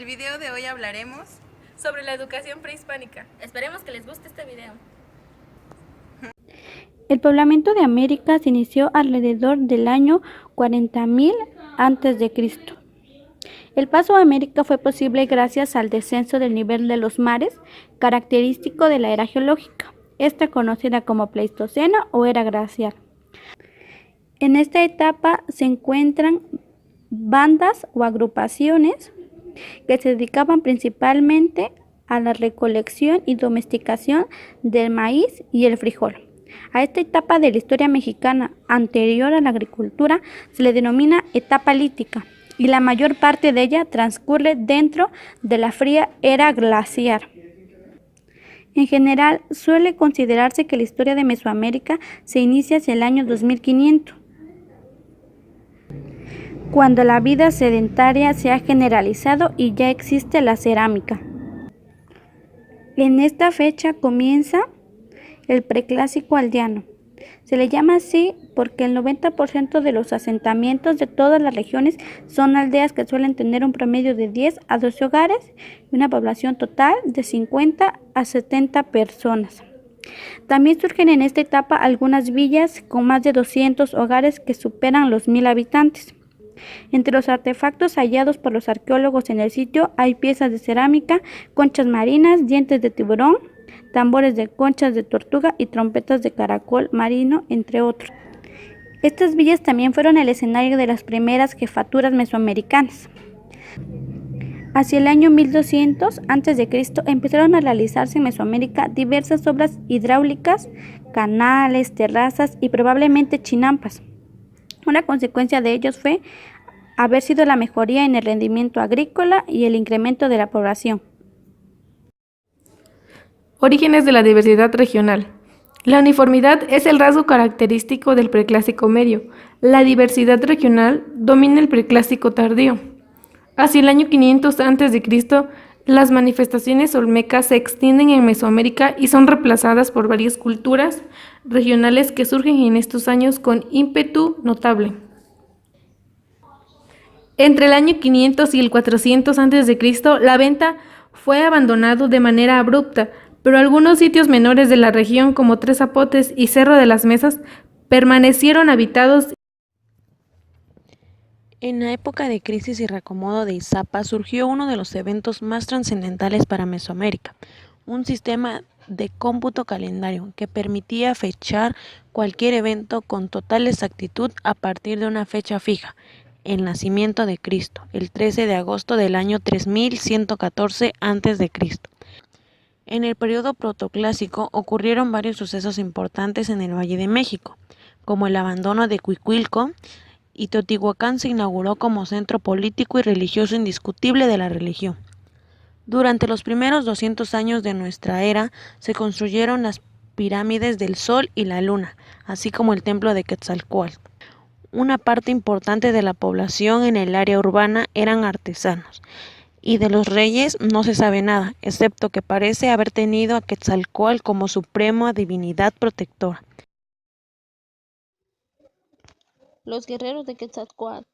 el video de hoy hablaremos sobre la educación prehispánica. Esperemos que les guste este video. El poblamiento de América se inició alrededor del año 40.000 a.C. El paso a América fue posible gracias al descenso del nivel de los mares, característico de la era geológica, esta conocida como Pleistoceno o era glacial. En esta etapa se encuentran bandas o agrupaciones que se dedicaban principalmente a la recolección y domesticación del maíz y el frijol. A esta etapa de la historia mexicana anterior a la agricultura se le denomina etapa lítica y la mayor parte de ella transcurre dentro de la fría era glaciar. En general, suele considerarse que la historia de Mesoamérica se inicia hacia el año 2500, cuando la vida sedentaria se ha generalizado y ya existe la cerámica. En esta fecha comienza el preclásico aldeano. Se le llama así porque el 90% de los asentamientos de todas las regiones son aldeas que suelen tener un promedio de 10 a 12 hogares y una población total de 50 a 70 personas. También surgen en esta etapa algunas villas con más de 200 hogares que superan los 1000 habitantes. Entre los artefactos hallados por los arqueólogos en el sitio hay piezas de cerámica, conchas marinas, dientes de tiburón, tambores de conchas de tortuga y trompetas de caracol marino, entre otros. Estas villas también fueron el escenario de las primeras jefaturas mesoamericanas. Hacia el año 1200 a.C. empezaron a realizarse en Mesoamérica diversas obras hidráulicas, canales, terrazas y probablemente chinampas. Una consecuencia de ellos fue haber sido la mejoría en el rendimiento agrícola y el incremento de la población. Orígenes de la diversidad regional. La uniformidad es el rasgo característico del preclásico medio. La diversidad regional domina el preclásico tardío. Hacia el año 500 a.C., las manifestaciones olmecas se extienden en Mesoamérica y son reemplazadas por varias culturas regionales que surgen en estos años con ímpetu notable. Entre el año 500 y el 400 a.C., la venta fue abandonado de manera abrupta, pero algunos sitios menores de la región como Tres Zapotes y Cerro de las Mesas permanecieron habitados. En la época de crisis y reacomodo de Izapa surgió uno de los eventos más trascendentales para Mesoamérica, un sistema de cómputo calendario que permitía fechar cualquier evento con total exactitud a partir de una fecha fija, el nacimiento de Cristo, el 13 de agosto del año 3114 a.C. En el periodo protoclásico ocurrieron varios sucesos importantes en el Valle de México, como el abandono de Cuicuilco, y Teotihuacán se inauguró como centro político y religioso indiscutible de la religión. Durante los primeros 200 años de nuestra era se construyeron las pirámides del Sol y la Luna, así como el templo de Quetzalcóatl. Una parte importante de la población en el área urbana eran artesanos, y de los reyes no se sabe nada, excepto que parece haber tenido a Quetzalcóatl como suprema divinidad protectora. Los guerreros de Quetzalcóatl.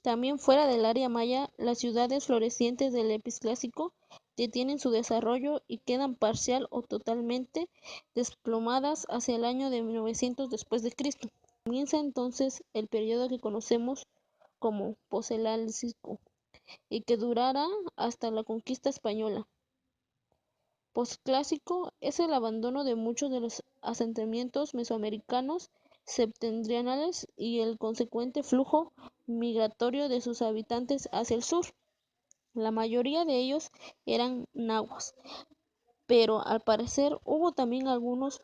También fuera del área maya, las ciudades florecientes del Epiclásico detienen su desarrollo y quedan parcial o totalmente desplomadas hacia el año de 900 después de Cristo. Comienza entonces el periodo que conocemos como Posclásico y que durará hasta la conquista española. Posclásico es el abandono de muchos de los asentamientos mesoamericanos septentrionales y el consecuente flujo migratorio de sus habitantes hacia el sur. La mayoría de ellos eran nahuas, pero al parecer hubo también algunos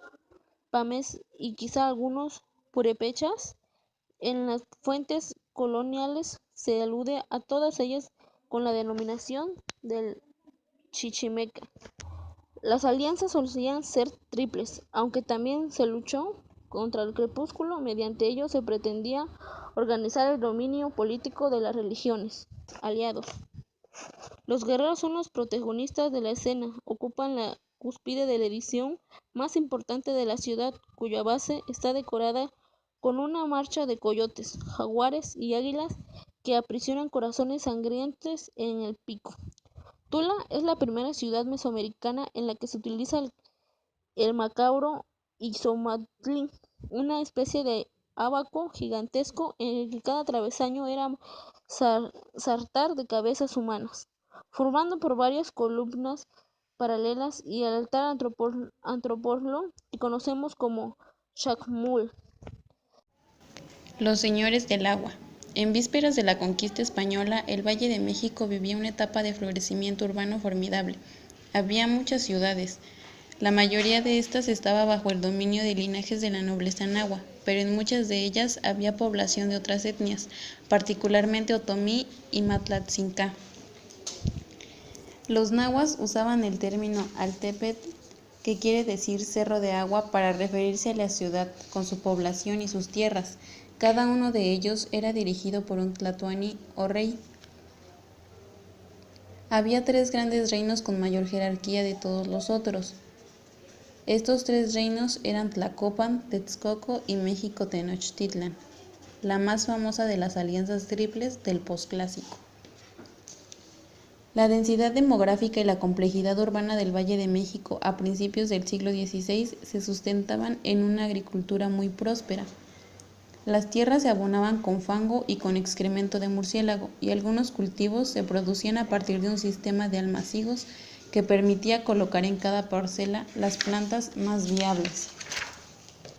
pames y quizá algunos purépechas. En las fuentes coloniales se alude a todas ellas con la denominación del chichimeca. Las alianzas solían ser triples, aunque también se luchó contra el crepúsculo. Mediante ello se pretendía organizar el dominio político de las religiones aliados. Los guerreros son los protagonistas de la escena, ocupan la cúspide de la edición más importante de la ciudad, cuya base está decorada con una marcha de coyotes, jaguares y águilas que aprisionan corazones sangrientos en el pico. Tula es la primera ciudad mesoamericana en la que se utiliza el macabro Ixomatl, una especie de abaco gigantesco en el que cada travesaño era sartar de cabezas humanas, formando por varias columnas paralelas y el altar antropólogo que conocemos como Chacmul. Los señores del agua. En vísperas de la conquista española, el Valle de México vivía una etapa de florecimiento urbano formidable. Había muchas ciudades. La mayoría de estas estaba bajo el dominio de linajes de la nobleza náhua, pero en muchas de ellas había población de otras etnias, particularmente otomí y matlatzinca. Los nahuas usaban el término altepetl, que quiere decir cerro de agua, para referirse a la ciudad, con su población y sus tierras. Cada uno de ellos era dirigido por un tlatoani o rey. Había 3 grandes reinos con mayor jerarquía de todos los otros. Estos 3 reinos eran Tlacopan, Texcoco y México Tenochtitlan, la más famosa de las alianzas triples del posclásico. La densidad demográfica y la complejidad urbana del Valle de México a principios del siglo XVI se sustentaban en una agricultura muy próspera. Las tierras se abonaban con fango y con excremento de murciélago, y algunos cultivos se producían a partir de un sistema de almacigos que permitía colocar en cada parcela las plantas más viables.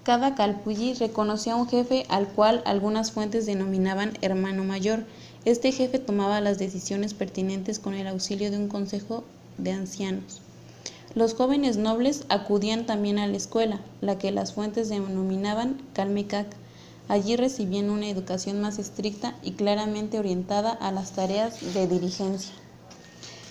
Cada calpulli reconocía a un jefe al cual algunas fuentes denominaban hermano mayor. Este jefe tomaba las decisiones pertinentes con el auxilio de un consejo de ancianos. Los jóvenes nobles acudían también a la escuela, la que las fuentes denominaban calmecac. Allí recibían una educación más estricta y claramente orientada a las tareas de dirigencia.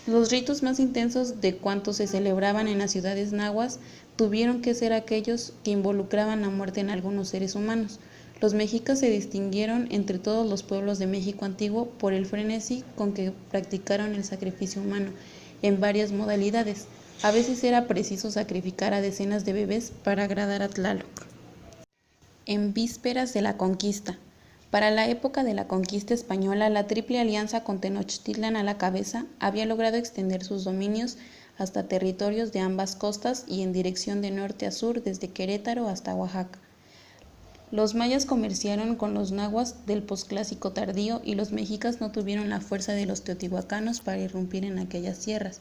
Los ritos más intensos de cuantos se celebraban en las ciudades nahuas tuvieron que ser aquellos que involucraban la muerte en algunos seres humanos. Los mexicas se distinguieron entre todos los pueblos de México antiguo por el frenesí con que practicaron el sacrificio humano en varias modalidades. A veces era preciso sacrificar a decenas de bebés para agradar a Tlaloc. En vísperas de la conquista. Para la época de la conquista española, la Triple Alianza con Tenochtitlan a la cabeza había logrado extender sus dominios hasta territorios de ambas costas y en dirección de norte a sur desde Querétaro hasta Oaxaca. Los mayas comerciaron con los nahuas del posclásico tardío y los mexicas no tuvieron la fuerza de los teotihuacanos para irrumpir en aquellas tierras.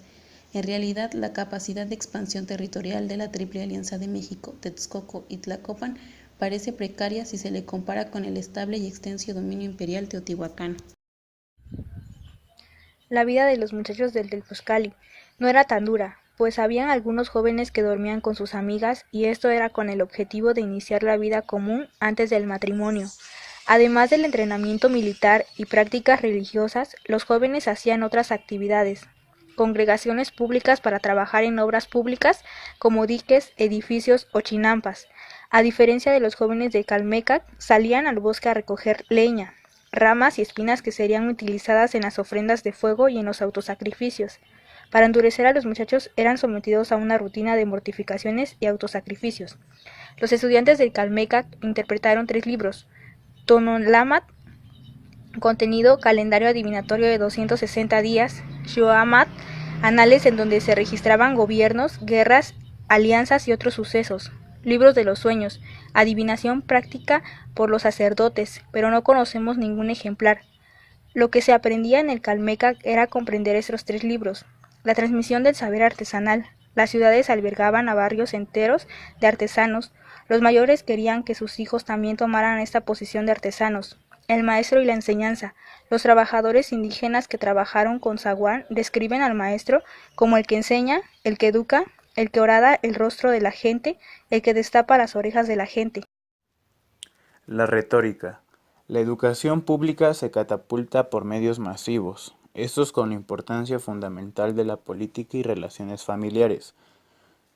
En realidad, la capacidad de expansión territorial de la Triple Alianza de México, Texcoco y Tlacopan parece precaria si se le compara con el estable y extenso dominio imperial teotihuacano. La vida de los muchachos del Tepozcali no era tan dura, pues habían algunos jóvenes que dormían con sus amigas y esto era con el objetivo de iniciar la vida común antes del matrimonio. Además del entrenamiento militar y prácticas religiosas, los jóvenes hacían otras actividades, congregaciones públicas para trabajar en obras públicas como diques, edificios o chinampas. A diferencia de los jóvenes de Calmecac, salían al bosque a recoger leña, ramas y espinas que serían utilizadas en las ofrendas de fuego y en los autosacrificios. Para endurecer a los muchachos eran sometidos a una rutina de mortificaciones y autosacrificios. Los estudiantes del Calmecac interpretaron 3 libros: Tonolámatl, contenido calendario adivinatorio de 260 días, Xoamatl, anales en donde se registraban gobiernos, guerras, alianzas y otros sucesos, libros de los sueños, adivinación práctica por los sacerdotes, pero no conocemos ningún ejemplar. Lo que se aprendía en el Calmecac era comprender estos 3 libros, la transmisión del saber artesanal. Las ciudades albergaban a barrios enteros de artesanos. Los mayores querían que sus hijos también tomaran esta posición de artesanos. El maestro y la enseñanza. Los trabajadores indígenas que trabajaron con zaguán describen al maestro como el que enseña, el que educa, el que horada el rostro de la gente, el que destapa las orejas de la gente. La retórica. La educación pública se catapulta por medios masivos, estos con la importancia fundamental de la política y relaciones familiares.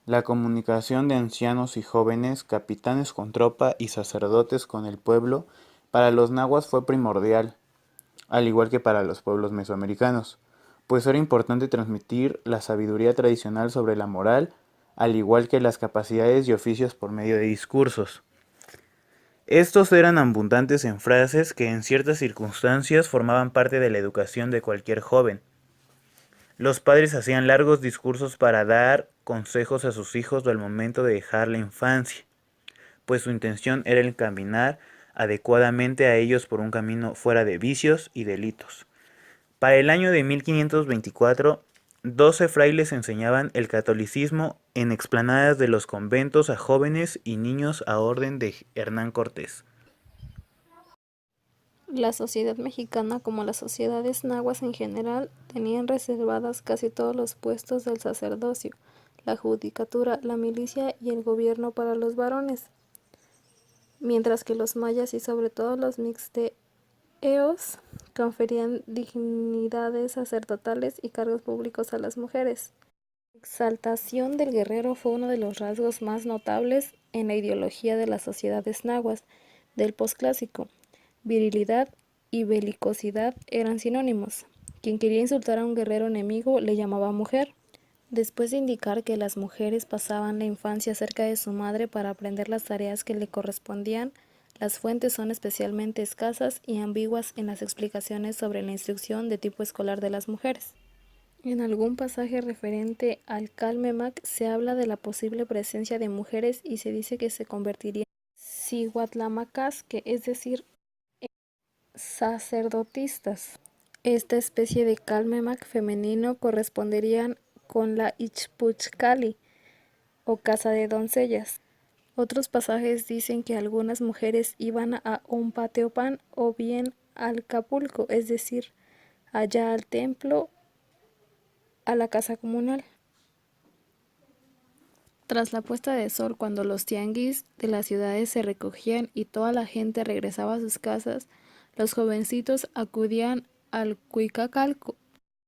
La comunicación de ancianos y jóvenes, capitanes con tropa y sacerdotes con el pueblo, para los nahuas fue primordial, al igual que para los pueblos mesoamericanos, pues era importante transmitir la sabiduría tradicional sobre la moral, al igual que las capacidades y oficios por medio de discursos. Estos eran abundantes en frases que en ciertas circunstancias formaban parte de la educación de cualquier joven. Los padres hacían largos discursos para dar consejos a sus hijos al momento de dejar la infancia, pues su intención era encaminar adecuadamente a ellos por un camino fuera de vicios y delitos. Para el año de 1524, 12 frailes enseñaban el catolicismo en explanadas de los conventos a jóvenes y niños a orden de Hernán Cortés. La sociedad mexicana, como las sociedades nahuas en general, tenían reservadas casi todos los puestos del sacerdocio, la judicatura, la milicia y el gobierno para los varones, mientras que los mayas y sobre todo los mixtecos conferían dignidades sacerdotales y cargos públicos a las mujeres. La exaltación del guerrero fue uno de los rasgos más notables en la ideología de las sociedades nahuas del posclásico. Virilidad y belicosidad eran sinónimos. Quien quería insultar a un guerrero enemigo le llamaba mujer. Después de indicar que las mujeres pasaban la infancia cerca de su madre para aprender las tareas que le correspondían, las fuentes son especialmente escasas y ambiguas en las explicaciones sobre la instrucción de tipo escolar de las mujeres. En algún pasaje referente al Calmemac se habla de la posible presencia de mujeres y se dice que se convertirían en cihuatlamacas, que es decir, sacerdotisas. Esta especie de Calmemac femenino corresponderían con la Ichpuchcali, o casa de doncellas. Otros pasajes dicen que algunas mujeres iban a Ompateopan o bien al Capulco, es decir, allá al templo, a la casa comunal. Tras la puesta de sol, cuando los tianguis de las ciudades se recogían y toda la gente regresaba a sus casas, los jovencitos acudían al Cuicacalco,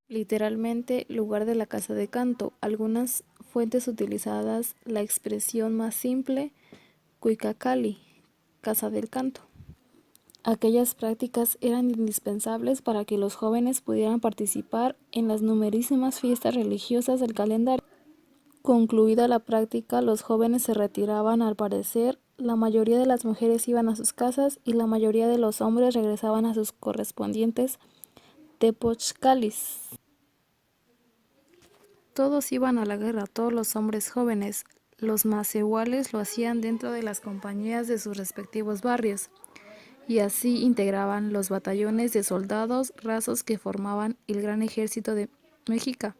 literalmente lugar de la casa de canto. Algunas fuentes utilizadas la expresión más simple, Cuicacali, casa del canto. Aquellas prácticas eran indispensables para que los jóvenes pudieran participar en las numerosísimas fiestas religiosas del calendario. Concluida la práctica, los jóvenes se retiraban. Al parecer, la mayoría de las mujeres iban a sus casas y la mayoría de los hombres regresaban a sus correspondientes tepochcalis. Todos iban a la guerra, todos los hombres jóvenes. Los macehuales lo hacían dentro de las compañías de sus respectivos barrios, y así integraban los batallones de soldados rasos que formaban el gran ejército de México.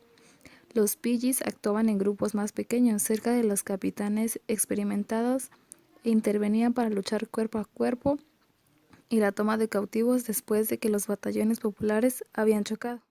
Los pillis actuaban en grupos más pequeños, cerca de los capitanes experimentados, e intervenían para luchar cuerpo a cuerpo y la toma de cautivos después de que los batallones populares habían chocado.